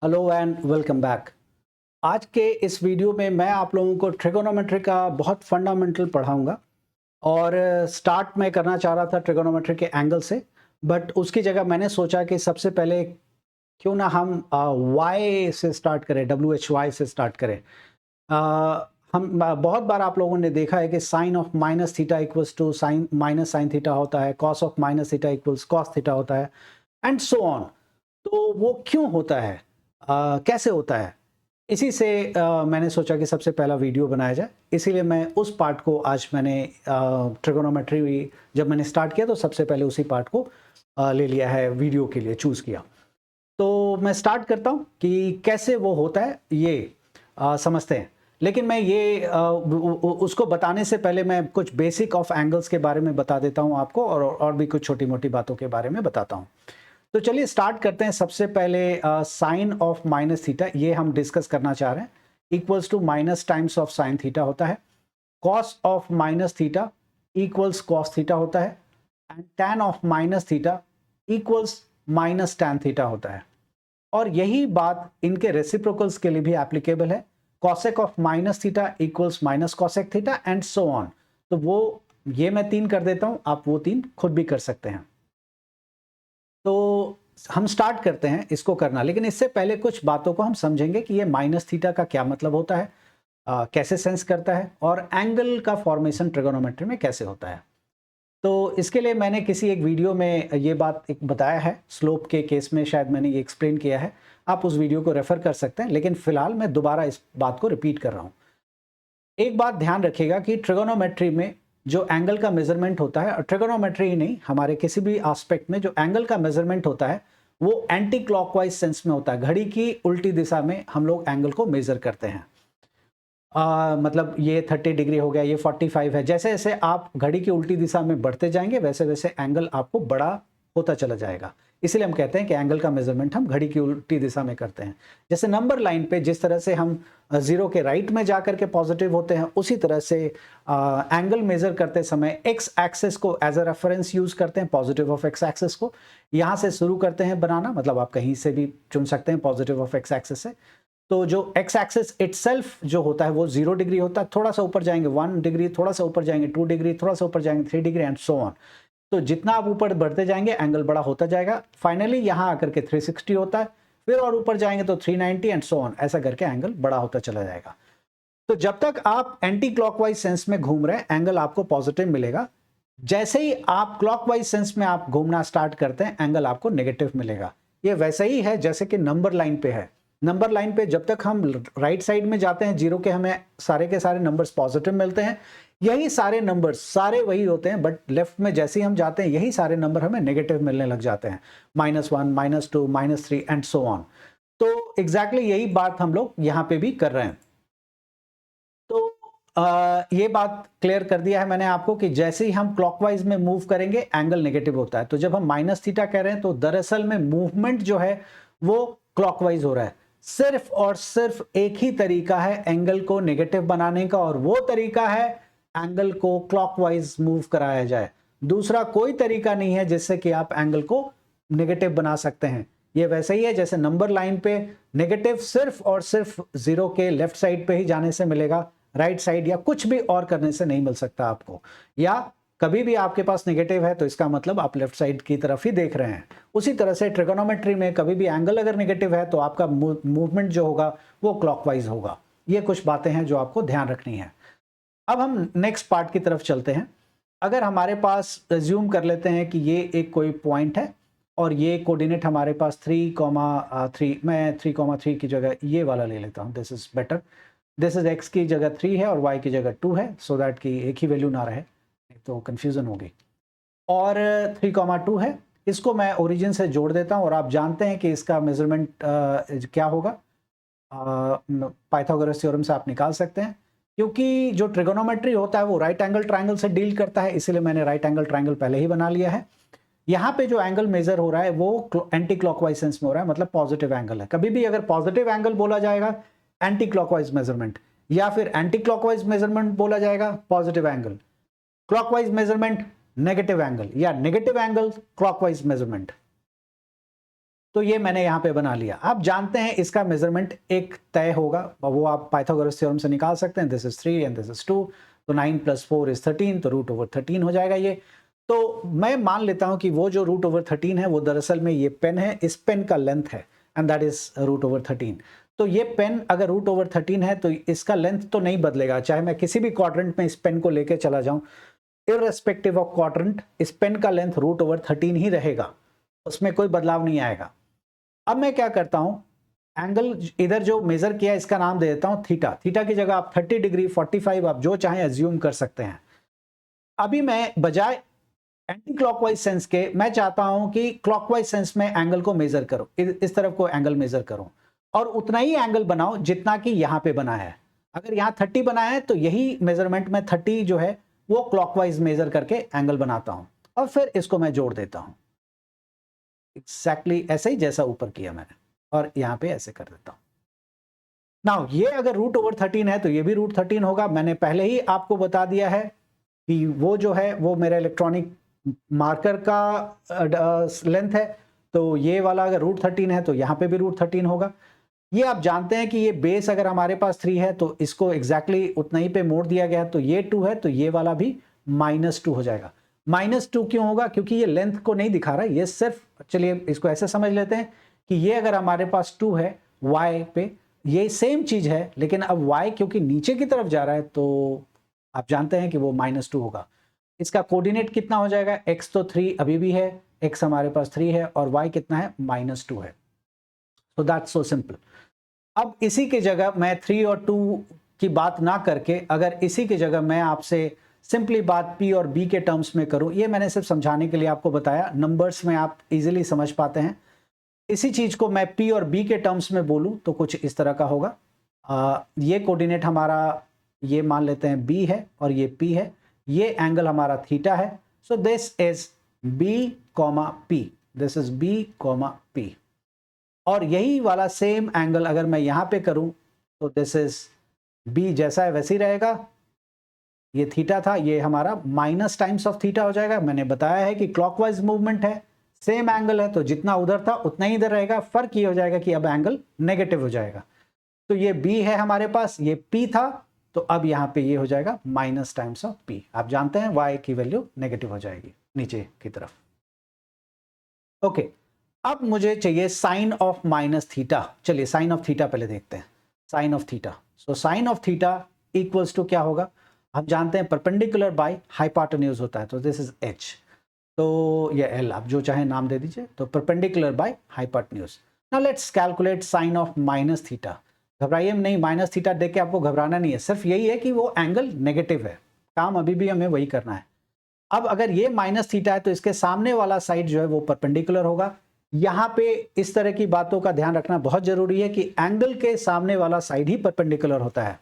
Hello and welcome back. आज के इस वीडियो में मैं आप लोगों को ट्रिगोनोमेट्री का बहुत फंडामेंटल पढ़ाऊंगा और स्टार्ट मैं करना चाह रहा था ट्रिगोनोमेट्री के एंगल से, बट उसकी जगह मैंने सोचा कि सबसे पहले क्यों ना हम वाई से स्टार्ट करें, WHY से स्टार्ट करें। बहुत बार आप लोगों ने देखा है कि sine of minus theta equals to sine minus sine theta होता है, cos of minus theta equals cos theta होता है एंड सो ऑन। तो वो क्यों होता है, कैसे होता है, इसी से मैंने सोचा कि सबसे पहला वीडियो बनाया जाए। इसीलिए मैं उस पार्ट को आज मैंने ट्रिगोनोमेट्री जब मैंने स्टार्ट किया तो सबसे पहले उसी पार्ट को ले लिया है, वीडियो के लिए चूज़ किया। तो मैं स्टार्ट करता हूँ कि कैसे वो होता है, ये समझते हैं। लेकिन मैं ये उसको बताने से पहले मैं कुछ बेसिक ऑफ एंगल्स के बारे में बता देता हूँ आपको, और भी कुछ छोटी मोटी बातों के बारे में बताता हूँ। तो चलिए स्टार्ट करते हैं। सबसे पहले साइन ऑफ माइनस थीटा, ये हम डिस्कस करना चाह रहे हैं, equals to minus times of sine theta होता है। Cos of minus theta equals cos theta होता है and tan of minus theta equals minus tan theta होता है। और यही बात इनके रेसिप्रोकल्स के लिए भी एप्लीकेबल है। Cosec of minus theta equals minus cosec theta and so on. तो वो ये मैं 3 कर देता हूं, आप वो 3 खुद भी कर सकते हैं। तो हम स्टार्ट करते हैं इसको करना, लेकिन इससे पहले कुछ बातों को हम समझेंगे कि ये माइनस थीटा का क्या मतलब होता है, कैसे सेंस करता है, और एंगल का फॉर्मेशन ट्रिगोनोमेट्री में कैसे होता है। तो इसके लिए मैंने किसी एक वीडियो में ये बात एक बताया है, स्लोप के केस में शायद मैंने ये एक्सप्लेन किया है। आप उस वीडियो को रेफर कर सकते हैं, लेकिन फिलहाल मैं दोबारा इस बात को रिपीट कर रहा हूँ। एक बात ध्यान रखिएगा कि ट्रिगोनोमेट्री में जो एंगल का मेजरमेंट होता है, और ट्रिगोनोमेट्री ही नहीं, हमारे किसी भी एस्पेक्ट में जो एंगल का मेजरमेंट होता है वो एंटी क्लॉकवाइज सेंस में होता है। घड़ी की उल्टी दिशा में हम लोग एंगल को मेजर करते हैं। मतलब ये 30 डिग्री हो गया, ये 45 है। जैसे जैसे आप घड़ी की उल्टी दिशा में बढ़ते जाएंगे वैसे वैसे एंगल आपको बड़ा होता चला जाएगा। इसीलिए हम कहते हैं कि एंगल का मेजरमेंट हम घड़ी की उल्टी दिशा में करते हैं। जैसे नंबर लाइन पे जिस तरह से हम जीरो के राइट में जाकर के पॉजिटिव होते हैं, उसी तरह से एंगल मेजर करते समय एक्स एक्सेस को एज अ रेफरेंस यूज करते हैं, पॉजिटिव ऑफ एक्स एक्सेस को। यहाँ से शुरू करते हैं बनाना, मतलब आप कहीं से भी चुन सकते हैं पॉजिटिव ऑफ एक्स एक्सेस से। तो जो एक्स एक्सिस इटसेल्फ जो होता है वो 0 डिग्री होता है। थोड़ा सा ऊपर जाएंगे 1 डिग्री, थोड़ा सा ऊपर जाएंगे 2 डिग्री, थोड़ा सा ऊपर जाएंगे 3 डिग्री एंड सो ऑन। तो जितना आप ऊपर बढ़ते जाएंगे एंगल बड़ा होता जाएगा। फाइनली यहाँ आकर के 360 होता है, फिर और ऊपर जाएंगे तो 390 एंड सो ऑन। ऐसा करके एंगल बड़ा होता चला जाएगा। तो जब तक आप एंटी क्लॉकवाइज सेंस में घूम रहे हैं एंगल आपको पॉजिटिव मिलेगा। जैसे ही आप क्लॉकवाइज सेंस में आप घूमना स्टार्ट करते हैं एंगल आपको नेगेटिव मिलेगा। ये वैसे ही है जैसे कि नंबर लाइन पे है। नंबर लाइन पे जब तक हम राइट साइड में जाते हैं जीरो के, हमें सारे के सारे नंबर्स पॉजिटिव मिलते हैं। यही सारे नंबर्स सारे वही होते हैं, बट लेफ्ट में जैसे ही हम जाते हैं यही सारे नंबर हमें नेगेटिव मिलने लग जाते हैं। -1, -2, -3 एंड सो ऑन। तो एग्जैक्टली यही बात हम लोग यहाँ पे भी कर रहे हैं। तो ये बात क्लियर कर दिया है मैंने आपको कि जैसे ही हम क्लॉकवाइज में मूव करेंगे एंगल नेगेटिव होता है। तो जब हम माइनस थीटा कह रहे हैं तो दरअसल में मूवमेंट जो है वो क्लॉकवाइज हो रहा है। सिर्फ और सिर्फ एक ही तरीका है एंगल को नेगेटिव बनाने का, और वो तरीका है एंगल को क्लॉकवाइज मूव कराया जाए। दूसरा कोई तरीका नहीं है जिससे कि आप एंगल को नेगेटिव बना सकते हैं। ये वैसे ही है जैसे नंबर लाइन पे नेगेटिव सिर्फ और सिर्फ जीरो के लेफ्ट साइड पे ही जाने से मिलेगा, राइट साइड या कुछ भी और करने से नहीं मिल सकता आपको। या कभी भी आपके पास नेगेटिव है तो इसका मतलब आप लेफ्ट साइड की तरफ ही देख रहे हैं। उसी तरह से ट्रिगोनोमेट्री में कभी भी एंगल अगर नेगेटिव है तो आपका मूवमेंट जो होगा वो क्लॉकवाइज होगा। ये कुछ बातें हैं जो आपको ध्यान रखनी है। अब हम नेक्स्ट पार्ट की तरफ चलते हैं। अगर हमारे पास एज्यूम कर लेते हैं कि ये एक कोई पॉइंट है और ये कोऑर्डिनेट हमारे पास 3,3, मैं 3,3 की जगह ये वाला ले लेता हूँ, this is better. This is x की जगह 3 है और वाई की जगह 2 है, सो दैट कि एक ही वैल्यू ना रहे, तो कंफ्यूजन होगी। और 3,2 है, इसको मैं ओरिजिन से जोड़ देता हूँ और आप जानते हैं कि इसका मेजरमेंट क्या होगा। पाइथागोरस थ्योरम से आप निकाल सकते हैं, क्योंकि जो ट्रिगोनोमेट्री होता है वो राइट एंगल ट्रायंगल से डील करता है, इसीलिए मैंने राइट एंगल ट्रायंगल पहले ही बना लिया है। यहाँ पे जो एंगल मेजर हो रहा है वो एंटी क्लॉकवाइज सेंस में हो रहा है, मतलब पॉजिटिव एंगल है। कभी भी अगर पॉजिटिव एंगल बोला जाएगा एंटी क्लॉकवाइज मेजरमेंट, या फिर एंटी क्लॉकवाइज मेजरमेंट बोला जाएगा positive angle, clockwise measurement negative angle, या नेगेटिव एंगल क्लॉकवाइज मेजरमेंट। तो ये मैंने यहाँ पे बना लिया। आप जानते हैं इसका मेजरमेंट एक तय होगा, वो आप पाइथागोरस थ्योरम से निकाल सकते हैं। This is 3 and this is 2, तो 9 + 4 इज 13, तो √13 हो जाएगा ये। तो मैं मान लेता हूं कि वो जो √13 है वो दरअसल में ये पेन है, इस पेन का लेंथ है, एंड दैट इज √13। तो ये पेन अगर √13 है तो इसका लेंथ तो नहीं बदलेगा, चाहे मैं किसी भी क्वाड्रेंट में इस पेन को लेके चला जाऊं, इररेस्पेक्टिव ऑफ क्वाड्रेंट इस पेन का लेंथ √13 ही रहेगा, उसमें कोई बदलाव नहीं आएगा। अब मैं क्या करता हूं, एंगल इधर जो मेजर किया इसका नाम दे देता हूं थीटा। थीटा की जगह आप 30 डिग्री, 45 आप जो चाहें एज्यूम कर सकते हैं। अभी मैं बजाय एंटी क्लॉकवाइज सेंस के मैं चाहता हूं कि क्लॉकवाइज सेंस में एंगल को मेजर करो, इस तरफ को एंगल मेजर करो और उतना ही एंगल बनाओ जितना कि यहां पे बना है। अगर यहां 30 बना है तो यही मेजरमेंट में 30 जो है वो क्लॉकवाइज मेजर करके एंगल बनाता हूं और फिर इसको मैं जोड़ देता हूं एग्जैक्टली ऐसे ही जैसा ऊपर किया मैंने, और यहां पे ऐसे कर देता हूं। नाउ ये अगर √13 है तो ये भी √13 होगा। मैंने पहले ही आपको बता दिया है कि वो जो है वो मेरा इलेक्ट्रॉनिक मार्कर का लेंथ है, तो ये वाला अगर √13 है तो यहाँ पे भी √13 होगा। ये आप जानते हैं कि ये बेस अगर हमारे पास 3 है तो इसको एग्जैक्टली उतना ही पे मोड़ दिया गया, तो ये 2 है तो ये वाला भी -2 हो जाएगा। -2 क्यों होगा? क्योंकि ये लेंथ को नहीं दिखा रहा है, ये सिर्फ, चलिए इसको ऐसे समझ लेते हैं कि ये अगर हमारे पास 2 है y पे, ये सेम चीज है, लेकिन अब y क्योंकि नीचे की तरफ जा रहा है तो आप जानते हैं कि वो -2 होगा। इसका कोऑर्डिनेट कितना हो जाएगा? x तो 3 अभी भी है, x हमारे पास 3 है और y कितना है? -2 है। So that's so simple. अब इसी की जगह मैं 3 और 2 की बात ना करके अगर इसी की जगह मैं आपसे सिंपली बात p और b के टर्म्स में करूं, ये मैंने सिर्फ समझाने के लिए आपको बताया, नंबर्स में आप इजीली समझ पाते हैं। इसी चीज को मैं p और b के टर्म्स में बोलूं तो कुछ इस तरह का होगा। ये कोऑर्डिनेट हमारा, ये मान लेते हैं b है और ये p है, ये एंगल हमारा थीटा है। सो this is b, p, this is b, p। और यही वाला सेम एंगल अगर मैं यहां पे करूं तो दिस इज b जैसा है वैसे ही रहेगा। ये थीटा था, ये हमारा माइनस टाइम्स ऑफ थीटा हो जाएगा। मैंने बताया है कि क्लॉकवाइज मूवमेंट है, सेम एंगल है तो जितना उधर था उतना ही इधर रहेगा। फर्क ये हो जाएगा कि अब एंगल नेगेटिव हो जाएगा। तो ये b है हमारे पास, ये p था, तो अब यहां पे ये हो जाएगा माइनस टाइम्स ऑफ p। आप जानते हैं y की वैल्यू नेगेटिव हो जाएगी नीचे की तरफ। ओके, अब मुझे चाहिए साइन ऑफ -θ। चलिए साइन ऑफ थीटा पहले देखते हैं। Sine of theta, so sine of theta equals to क्या होगा? हम जानते हैं परपेंडिकुलर बाय हाइपोटेन्यूज होता है, तो दिस इज h, तो ये l, आप जो चाहे नाम दे दीजिए। तो perpendicular by hypotenuse. Now let's calculate sine of -θ। घबराइए नहीं, -θ देख के आपको घबराना नहीं है, सिर्फ यही है कि वो एंगल नेगेटिव है, काम अभी भी हमें वही करना है। अब अगर ये -θ है तो इसके सामने वाला साइड जो है वो परपेंडिकुलर होगा। यहां पे इस तरह की बातों का ध्यान रखना बहुत जरूरी है कि एंगल के सामने वाला साइड ही परपेंडिकुलर होता है।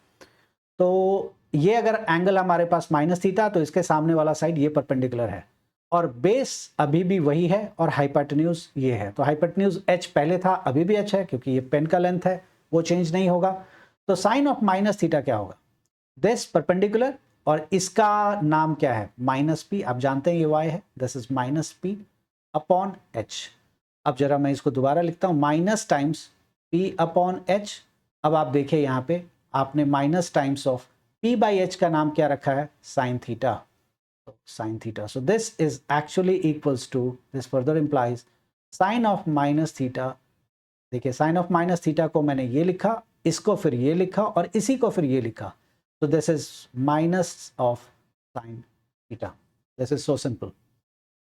तो ये अगर एंगल हमारे पास -θ तो इसके सामने वाला साइड ये परपेंडिकुलर है, और बेस अभी भी वही है और हाइपोटेन्यूज ये है। तो हाइपोटेन्यूज h पहले था, अभी भी h है क्योंकि ये पेन का लेंथ है, वो चेंज नहीं होगा। तो साइन ऑफ -θ क्या होगा? दिस परपेंडिकुलर, और इसका नाम क्या है? -p। आप जानते हैं ये y है, this is -p upon h। अब जरा मैं इसको दोबारा लिखता हूं, minus times p upon h। अब आप देखिए यहां पे आपने minus times of p by h का नाम क्या रखा है? Sine theta. Sine theta, so this is actually equals to, this further implies sine of -θ। देखिए साइन ऑफ -θ को मैंने ये लिखा, इसको फिर ये लिखा और इसी को फिर ये लिखा, तो this is minus of sine theta. This is so simple.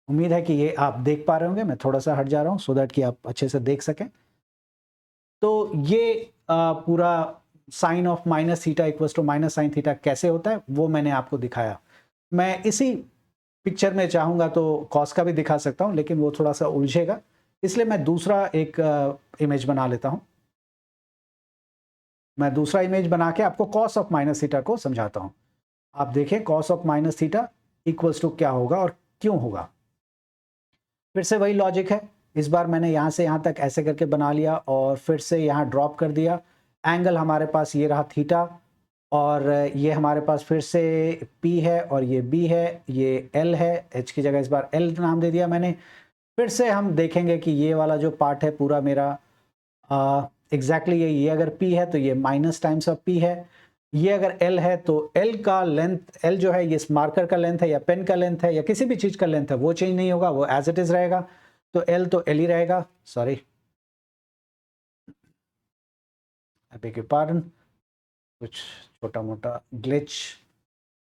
उम्मीद है कि ये आप देख पा रहे होंगे। मैं थोड़ा सा हट जा रहा हूं सो दैट कि आप अच्छे से देख सकें। तो ये पूरा sine of -θ equals to minus sine theta कैसे होता है वो मैंने आपको दिखाया। मैं इसी पिक्चर में चाहूंगा तो कॉस का भी दिखा सकता हूं, लेकिन वो थोड़ा सा उलझेगा, इसलिए मैं दूसरा एक इमेज बना लेता हूं। मैं दूसरा इमेज बना के आपको कॉस ऑफ -θ को समझाता हूं। आप देखें कॉस ऑफ -θ इक्वल्स टू क्या होगा और क्यों होगा। फिर से वही लॉजिक है, इस बार मैंने यहाँ से यहाँ तक ऐसे करके बना लिया और फिर से यहाँ ड्रॉप कर दिया। एंगल हमारे पास ये रहा थीटा, और ये हमारे पास फिर से P है और ये B है, ये L है, H की जगह इस बार L नाम दे दिया मैंने। फिर से हम देखेंगे कि ये वाला जो पार्ट है पूरा मेरा एग्जैक्टली ये अगर P है तो ये माइनस टाइम्स ऑफ P है, ये अगर L है तो L का लेंथ, L जो है ये मार्कर का लेंथ है या पेन का लेंथ है या किसी भी चीज़ का लेंथ है, वो चेंज नहीं होगा, वो एज इट इज़ रहेगा। तो L ही रहेगा, sorry I beg your pardon, कुछ छोटा मोटा glitch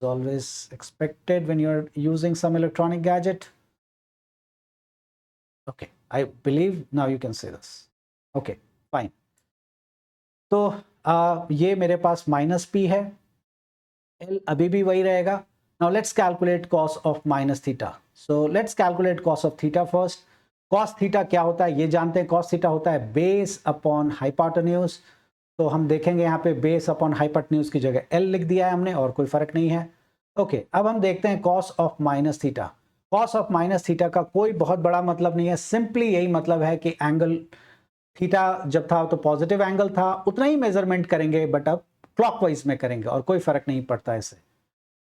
is always expected when you're using some electronic gadget. Okay, I believe now you can say this. Okay, fine. तो ये मेरे पास माइनस P है, L अभी भी वही रहेगा। Now let's calculate cos of minus theta. So let's calculate cos of theta first. Cos theta क्या होता है ये जानते हैं, cos theta होता है बेस अपॉन हाइपोटेन्यूज। तो हम देखेंगे यहाँ पे बेस अपॉन हाइपोटेन्यूज की जगह L लिख दिया है हमने और कोई फर्क नहीं है। ओके, अब हम देखते हैं cos of minus theta. cos of minus theta का कोई बहुत बड़ा मतलब नहीं है, सिंपली यही मतलब है कि एंगल थीटा जब था तो पॉजिटिव एंगल था, उतना ही मेजरमेंट करेंगे बट अब क्लॉकवाइज में करेंगे और कोई फर्क नहीं पड़ता इससे।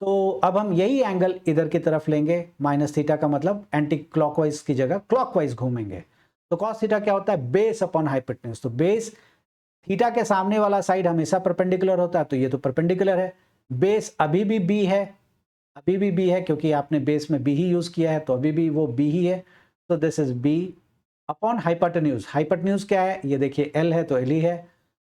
तो अब हम यही एंगल इधर की तरफ लेंगे, माइनस थीटा का मतलब एंटी क्लॉकवाइज की जगह क्लॉकवाइज घूमेंगे। तो cos थीटा क्या होता है, बेस अपॉन हाइपोटेन्यूज। तो बेस थीटा के सामने वाला साइड हमेशा परपेंडिकुलर होता है, तो ये तो परपेंडिकुलर है। बेस अभी भी बी है, अभी भी बी है क्योंकि आपने बेस में बी ही यूज किया है, तो अभी भी वो बी ही है। तो this is B upon hypotenuse. Hypotenuse क्या है, ये देखिए एल है तो एल ही है।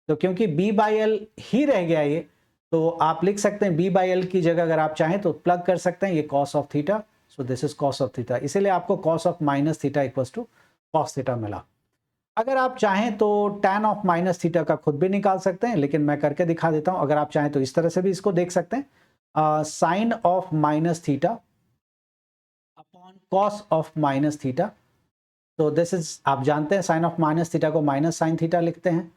तो क्योंकि बी बाई एल ही रह गया ये, तो आप लिख सकते हैं बी बाई एल की जगह अगर आप चाहें तो प्लग कर सकते हैं ये cos of theta. So this is cos of theta, इसीलिए आपको cos of minus theta equals to cos theta मिला। अगर आप चाहें तो tan ऑफ माइनस थीटा का खुद भी निकाल सकते हैं, लेकिन मैं करके दिखा देता हूं। अगर आप चाहें तो इस तरह से भी इसको देख सकते हैं, sine of minus theta upon cos of minus theta. तो दिस इज, आप जानते हैं साइन ऑफ माइनस थीटा को माइनस साइन थीटा लिखते हैं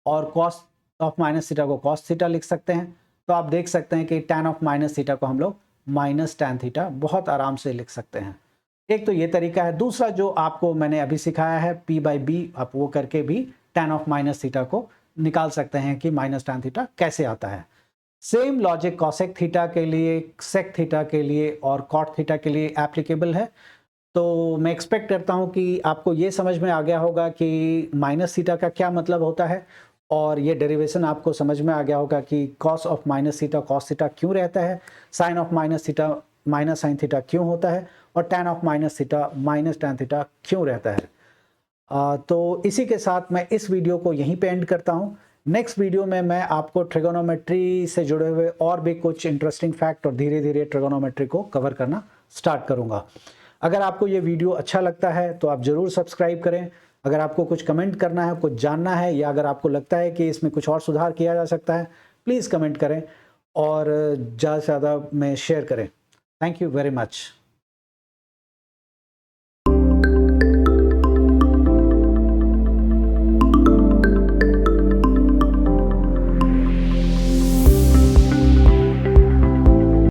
और कॉस ऑफ माइनस थीटा को कॉस थीटा लिख सकते हैं। तो आप देख सकते हैं कि tan ऑफ माइनस थीटा को हम लोग माइनस टैन थीटा बहुत आराम से लिख सकते हैं। एक तो ये तरीका है, दूसरा जो आपको मैंने अभी सिखाया है P बाई बी, आप वो करके भी tan ऑफ माइनस थीटा को निकाल सकते हैं कि माइनस टैन थीटा कैसे आता है। सेम लॉजिक कॉसेक थीटा के लिए, सेक थीटा के लिए और कॉट थीटा के लिए एप्लीकेबल है। तो मैं एक्सपेक्ट करता हूं कि आपको ये समझ में आ गया होगा कि माइनस थीटा का क्या मतलब होता है, और ये डेरिवेशन आपको समझ में आ गया होगा कि cos of minus theta cos theta क्यों रहता है, sine of minus theta minus sine theta क्यों होता है, और tan of minus theta minus tan theta क्यों रहता है। तो इसी के साथ मैं इस वीडियो को यहीं पे एंड करता हूं। नेक्स्ट वीडियो में मैं आपको ट्रिगोनोमेट्री से जुड़े हुए और भी कुछ इंटरेस्टिंग फैक्ट और धीरे धीरे ट्रिगोनोमेट्री को कवर करना स्टार्ट करूंगा। अगर आपको ये वीडियो अच्छा लगता है तो आप ज़रूर सब्सक्राइब करें। अगर आपको कुछ कमेंट करना है, कुछ जानना है, या अगर आपको लगता है कि इसमें कुछ और सुधार किया जा सकता है, प्लीज़ कमेंट करें और ज़्यादा से ज़्यादा में शेयर करें। Thank you very much.